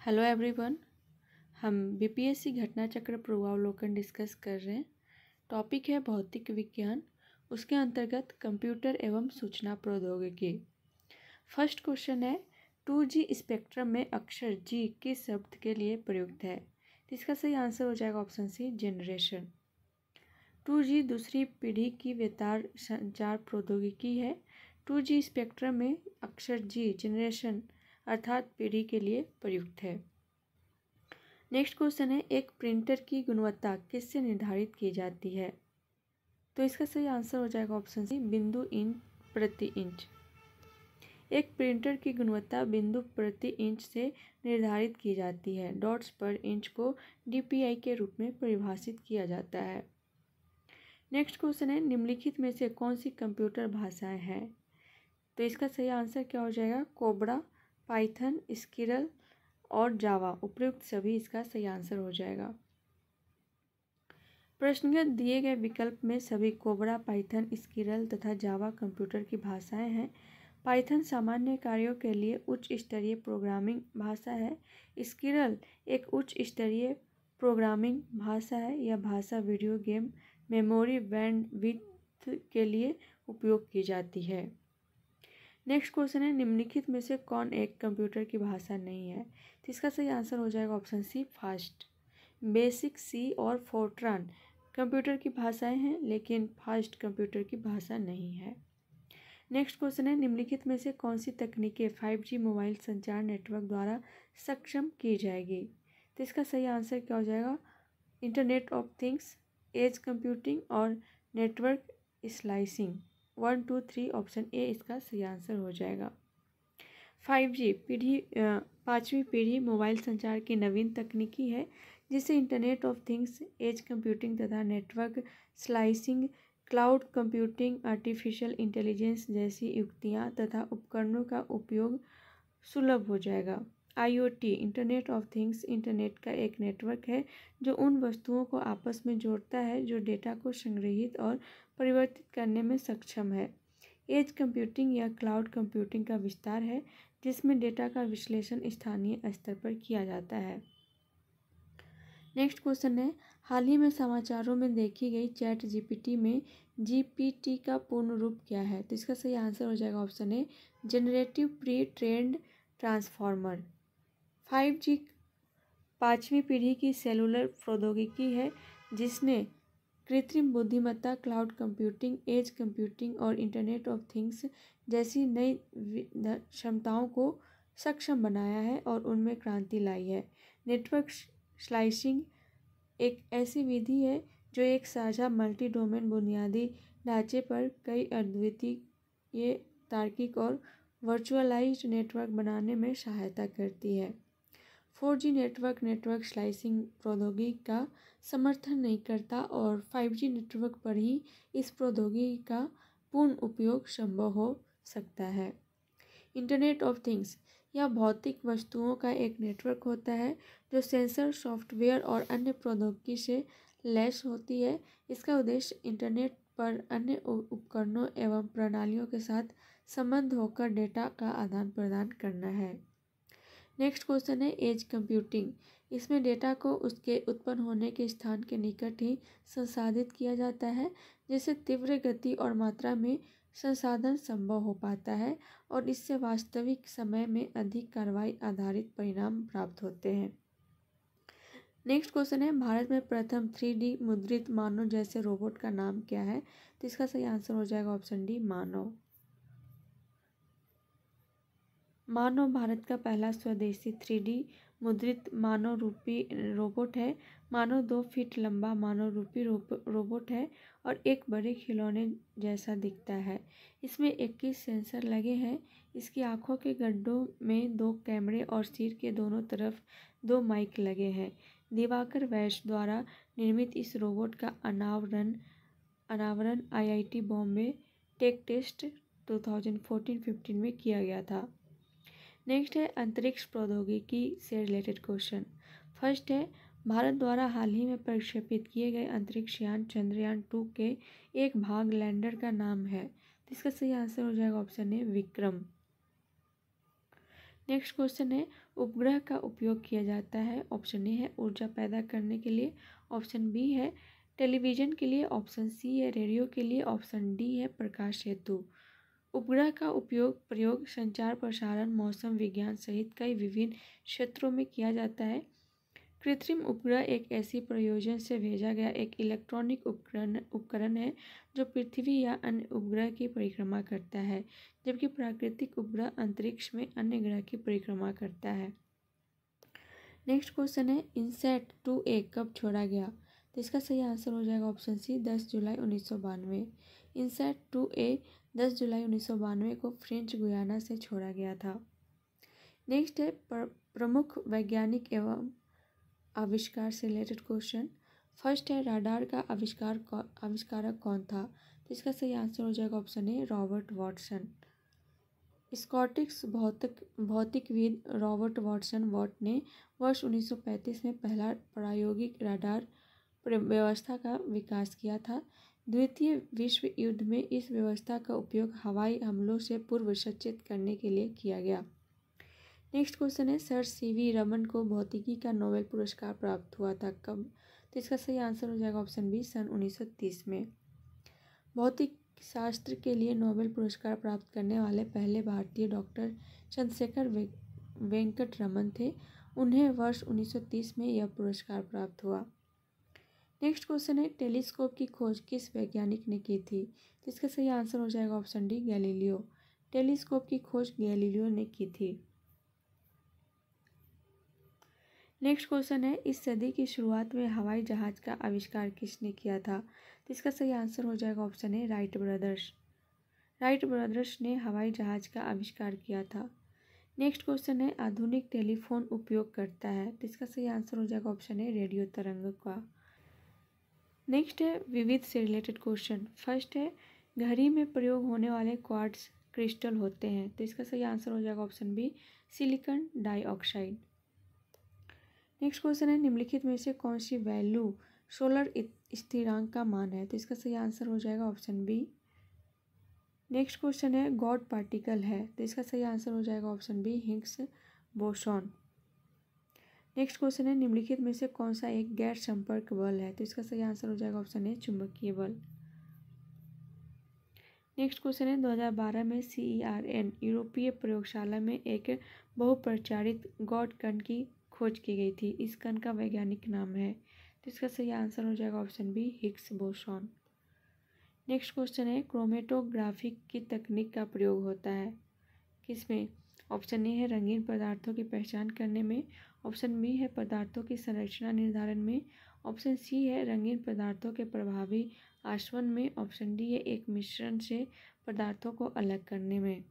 Hello everyone. हम BPSC घटना चक्र पूर्वावलोकन डिस्कस कर रहे हैं। टॉपिक है भौतिक विज्ञान, उसके अंतर्गत कंप्यूटर एवं सूचना प्रौद्योगिकी। फर्स्ट क्वेश्चन है 2G स्पेक्ट्रम में अक्षर G किस शब्द के लिए प्रयुक्त है? तो इसका सही आंसर हो जाएगा ऑप्शन सी, जनरेशन। 2G दूसरी पीढ़ी की वेतार संचार प्रौद्योगिकी है। 2G स्पेक्ट्रम में अक्षर G जनरेशन अर्थात पीढ़ी के लिए प्रयुक्त है। नेक्स्ट क्वेश्चन है एक प्रिंटर की गुणवत्ता किससे निर्धारित की जाती है? तो इसका सही आंसर हो जाएगा ऑप्शन सी, बिंदु इंच प्रति इंच। एक प्रिंटर की गुणवत्ता बिंदु प्रति इंच से निर्धारित की जाती है। डॉट्स पर इंच को DPI के रूप में परिभाषित किया जाता है। नेक्स्ट क्वेश्चन है निम्नलिखित में से कौन सी कंप्यूटर भाषाएं हैं? तो इसका सही आंसर क्या हो जाएगा? कोबरा, पाइथन, स्किरल और जावा। उपयुक्त सभी इसका सही आंसर हो जाएगा। प्रश्नगत दिए गए विकल्प में सभी कोबरा, पाइथन, स्किरल तथा जावा कंप्यूटर की भाषाएं हैं। पाइथन सामान्य कार्यों के लिए उच्च स्तरीय प्रोग्रामिंग भाषा है। स्किरल एक उच्च स्तरीय प्रोग्रामिंग भाषा है। यह भाषा वीडियो गेम मेमोरी बैंडविड्थ के लिए उपयोग की जाती है। नेक्स्ट क्वेश्चन है निम्नलिखित में से कौन एक कंप्यूटर की भाषा नहीं है? तो इसका सही आंसर हो जाएगा ऑप्शन सी, फास्ट। बेसिक, सी और फोर्ट्रान कंप्यूटर की भाषाएं हैं, लेकिन फास्ट कंप्यूटर की भाषा नहीं है। नेक्स्ट क्वेश्चन है निम्नलिखित में से कौन सी तकनीकें 5G मोबाइल संचार नेटवर्क द्वारा सक्षम की जाएगी? तो इसका सही आंसर क्या हो जाएगा? Internet of things, edge computing और नेटवर्क स्लाइसिंग। 1, 2, 3 ऑप्शन ए इसका सही आंसर हो जाएगा। 5G पाँचवीं पीढ़ी मोबाइल संचार की नवीन तकनीकी है जिसे internet of things, edge computing तथा network slicing, cloud computing, artificial intelligence जैसी युक्तियां तथा उपकरणों का उपयोग सुलभ हो जाएगा। IoT internet of things internet का एक नेटवर्क है जो उन वस्तुओं को आपस में जोड़ता है जो डेटा को संग्रहित और परिवर्तित करने में सक्षम है। एज कंप्यूटिंग या क्लाउड कंप्यूटिंग का विस्तार है जिसमें डेटा का विश्लेषण स्थानीय स्तर पर किया जाता है। नेक्स्ट क्वेश्चन है हाल ही में समाचारों में देखी गई चैट GPT में GPT का पूर्ण रूप क्या है? तो इसका सही आंसर हो जाएगा option A, generative pre trained transformer. 5G पाँचवीं पीढ़ी की सेलुलर प्रौद्योगिकी है जिसने कृत्रिम बुद्धिमत्ता, क्लाउड कंप्यूटिंग, एज कंप्यूटिंग और इंटरनेट ऑफ थिंग्स जैसी नई क्षमताओं को सक्षम बनाया है और उनमें क्रांति लाई है। नेटवर्क स्लाइसिंग एक ऐसी विधि है जो एक साझा मल्टी डोमेन बुनियादी ढांचे पर कई अद्वितीय तार्किक और वर्चुअलाइज्ड नेटवर्क बनाने में सहायता करती है। 4G नेटवर्क स्लाइसिंग प्रौद्योगिकी का समर्थन नहीं करता और 5G नेटवर्क पर ही इस प्रौद्योगिकी का पूर्ण उपयोग संभव हो सकता है। इंटरनेट ऑफ थिंग्स यह भौतिक वस्तुओं का एक नेटवर्क होता है जो सेंसर, सॉफ्टवेयर और अन्य प्रौद्योगिकी से लैस होती है। इसका उद्देश्य इंटरनेट पर अन्य उपकरणों एवं प्रणालियों के साथ संबंध होकर डेटा का आदान प्रदान करना है। नेक्स्ट क्वेश्चन है एज कंप्यूटिंग। इसमें डेटा को उसके उत्पन्न होने के स्थान के निकट ही संसाधित किया जाता है जिससे तीव्र गति और मात्रा में संसाधन संभव हो पाता है और इससे वास्तविक समय में अधिक कार्रवाई आधारित परिणाम प्राप्त होते हैं। नेक्स्ट क्वेश्चन है भारत में प्रथम 3D मुद्रित मानव जैसे रोबोट का नाम क्या है? तो इसका सही आंसर हो जाएगा ऑप्शन डी, मानव। मानव भारत का पहला स्वदेशी 3D मुद्रित मानव रूपी रोबोट है। मानव 2 फीट लंबा मानव रूपी रोबोट है और एक बड़े खिलौने जैसा दिखता है। इसमें 21 सेंसर लगे हैं। इसकी आंखों के गड्ढों में 2 कैमरे और सिर के दोनों तरफ 2 माइक लगे हैं। दिवाकर वैश्य द्वारा निर्मित इस रोबोट का अनावरण IIT बॉम्बे टेक टेस्ट 2014-15 में किया गया था। नेक्स्ट है अंतरिक्ष प्रौद्योगिकी से रिलेटेड क्वेश्चन। फर्स्ट है भारत द्वारा हाल ही में प्रक्षेपित किए गए अंतरिक्ष यान चंद्रयान 2 के एक भाग लैंडर का नाम है। तो इसका सही आंसर हो जाएगा ऑप्शन ए, विक्रम। नेक्स्ट क्वेश्चन है उपग्रह का उपयोग किया जाता है। ऑप्शन ए है ऊर्जा पैदा करने के लिए, ऑप्शन बी है टेलीविज़न के लिए, ऑप्शन सी है रेडियो के लिए, ऑप्शन डी है प्रकाश हेतु। उपग्रह का प्रयोग संचार, प्रसारण, मौसम विज्ञान सहित कई विभिन्न क्षेत्रों में किया जाता है। कृत्रिम उपग्रह एक ऐसी प्रयोजन से भेजा गया एक इलेक्ट्रॉनिक उपकरण है जो पृथ्वी या अन्य उपग्रह की परिक्रमा करता है, जबकि प्राकृतिक उपग्रह अंतरिक्ष में अन्य ग्रह की परिक्रमा करता है। नेक्स्ट क्वेश्चन है इनसैट 2A कब छोड़ा गया? तो इसका सही आंसर हो जाएगा ऑप्शन सी 10 जुलाई 1992। इनसैट 2A 10 जुलाई 1992 को फ्रेंच गुयाना से छोड़ा गया था। नेक्स्ट है प्रमुख वैज्ञानिक एवं आविष्कार से रिलेटेड क्वेश्चन। फर्स्ट है राडार का आविष्कारक कौन था? तो इसका सही आंसर हो जाएगा option A Robert Watson. Scottish भौतिकविद रॉबर्ट वॉटसन वॉट ने वर्ष 1935 में पहला प्रायोगिक राडार व्यवस्था का विकास किया था। द्वितीय विश्व युद्ध में इस व्यवस्था का उपयोग हवाई हमलों से पूर्व सचेत करने के लिए किया गया। नेक्स्ट क्वेश्चन है सर सीवी रमन को भौतिकी का नोबेल पुरस्कार प्राप्त हुआ था कब? तो इसका सही आंसर हो जाएगा ऑप्शन बी सन 1930 में। भौतिक शास्त्र के लिए नोबेल पुरस्कार प्राप्त करने वाले पहले भारतीय डॉक्टर चंद्रशेखर वेंकट रमन थे। उन्हें वर्ष 1930 में यह पुरस्कार प्राप्त हुआ। नेक्स्ट क्वेश्चन है टेलीस्कोप की खोज किस वैज्ञानिक ने की थी? तो इसका सही आंसर हो जाएगा ऑप्शन डी गैलीलियो। टेलीस्कोप की खोज गैलीलियो ने की थी। नेक्स्ट क्वेश्चन है इस सदी की शुरुआत में हवाई जहाज का आविष्कार किसने किया था? तो इसका सही आंसर हो जाएगा ऑप्शन ए राइट ब्रदर्स। राइट ब्रदर्स ने हवाई जहाज का आविष्कार किया था। नेक्स्ट क्वेश्चन है आधुनिक टेलीफोन उपयोग करता है? तो इसका सही आंसर हो जाएगा ऑप्शन ए रेडियो तरंग का। नेक्स्ट है विविध से रिलेटेड क्वेश्चन। फर्स्ट है घड़ी में प्रयोग होने वाले क्वार्ट्ज क्रिस्टल होते हैं? तो इसका सही आंसर हो जाएगा option B silicon dioxide. Next question है निम्नलिखित में से कौन सी वैल्यू सोलर स्थिरांक का मान है? तो इसका सही आंसर हो जाएगा ऑप्शन बी। नेक्स्ट क्वेश्चन है गॉड पार्टिकल है? तो इसका सही आंसर हो जाएगा option B Higgs boson. Next question है निम्नलिखित में से कौन सा एक गैर संपर्क बल है? तो इसका सही आंसर हो जाएगा ऑप्शन ए चुंबकीय बल। नेक्स्ट क्वेश्चन है 2012 में CERN यूरोपीय प्रयोगशाला में एक बहुप्रचारित गॉड कण की खोज की गई थी। इस कण का वैज्ञानिक नाम है? तो इसका सही आंसर हो जाएगा option B Higgs boson. Next question है क्रोमेटोग्राफी की तकनीक का प्रयोग होता है किसमें? ऑप्शन ए है रंगीन पदार्थों की पहचान करने में, ऑप्शन बी है पदार्थों की संरचना निर्धारण में, ऑप्शन सी है रंगीन पदार्थों के प्रभावी आसवन में, ऑप्शन डी है एक मिश्रण से पदार्थों को अलग करने में।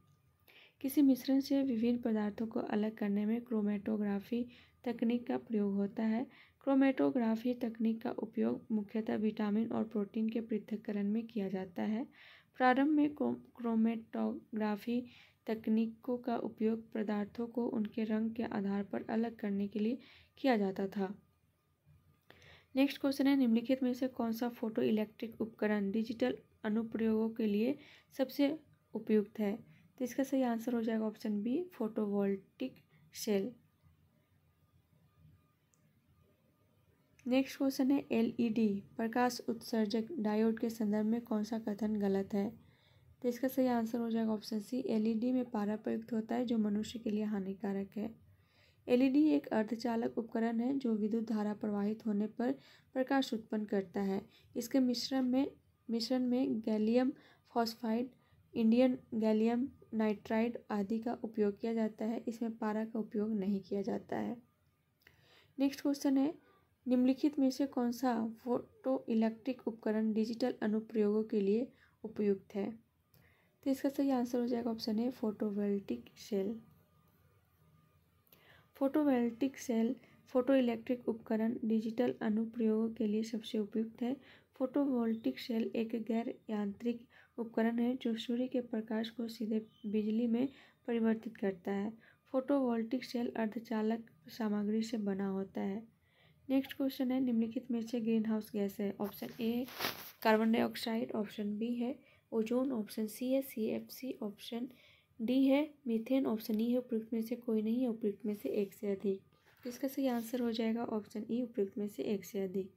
किसी मिश्रण से विभिन्न पदार्थों को अलग करने में क्रोमेटोग्राफी तकनीक का प्रयोग होता है। क्रोमेटोग्राफी तकनीक का उपयोग मुख्यतः विटामिन और प्रोटीन के पृथक्करण में किया जाता है। प्रारंभ में क्रोमेटोग्राफी तकनीकों का उपयोग पदार्थों को उनके रंग के आधार पर अलग करने के लिए किया जाता था। नेक्स्ट क्वेश्चन है निम्नलिखित में से कौन सा फोटो इलेक्ट्रिक उपकरण डिजिटल अनुप्रयोगों के लिए सबसे उपयुक्त है? तो इसका सही आंसर हो जाएगा option B photovoltaic cell. Next question है LED प्रकाश उत्सर्जक डायोड के संदर्भ में कौन सा कथन गलत है? तो इसका सही आंसर हो जाएगा ऑप्शन सी LED में पारा प्रयुक्त होता है जो मनुष्य के लिए हानिकारक है। LED एक अर्धचालक उपकरण है जो विद्युत धारा प्रवाहित होने पर प्रकाश उत्पन्न करता है। इसके मिश्रण में gallium phosphide, indium gallium nitride आदि का उपयोग किया जाता है। इसमें पारा का उपयोग नहीं किया जाता है। नेक्स्ट क्वेश्चन है निम्नलिखित में से कौन सा फोटो इलेक्ट्रिक उपकरण डिजिटल अनुप्रयोगों के लिए उपयुक्त है? तो इसका सही आंसर हो जाएगा option A photovoltaic cell. Photovoltaic cell photo electric उपकरण डिजिटल अनुप्रयोगों के लिए सबसे उपयुक्त है। फोटोवोल्टिक सेल एक गैर यांत्रिक उपकरण है जो सूर्य के प्रकाश को सीधे बिजली में परिवर्तित करता है। फोटोवोल्टिक सेल अर्धचालक सामग्री से बना होता है। नेक्स्ट क्वेश्चन है निम्नलिखित में से ग्रीन हाउस गैस है? Option A carbon dioxide, option B है ओजोन, ऑप्शन सी है CFC, ऑप्शन डी है मीथेन, ऑप्शन ई है उपयुक्त में से कोई नहीं है, उपयुक्त में से एक से अधिक। तो इसका सही आंसर हो जाएगा ऑप्शन ई, उपयुक्त में से एक से अधिक।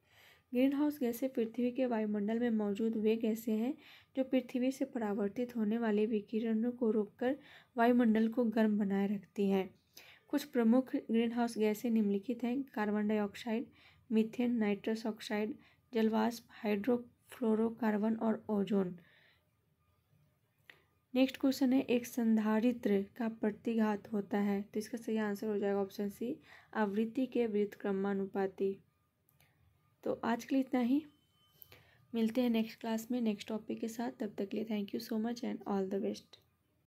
ग्रीन हाउस गैसें पृथ्वी के वायुमंडल में मौजूद वे गैसें हैं जो पृथ्वी से परावर्तित होने वाले विकिरणों को रोककर वायुमंडल को गर्म बनाए रखती हैं। कुछ प्रमुख ग्रीन हाउस गैसें निम्नलिखित हैं: carbon dioxide, methane, nitrous oxide, जलवाष्प, हाइड्रोफ्लोरोकार्बन और ओजोन। नेक्स्ट क्वेश्चन है, एक संधारित्र का प्रतिघात होता है। तो इसका सही आंसर हो जाएगा ऑप्शन सी, आवृत्ति के व्युत्क्रमानुपाती। तो आज के लिए इतना ही, मिलते हैं नेक्स्ट क्लास में नेक्स्ट टॉपिक के साथ। तब तक के लिए thank you so much and all the best.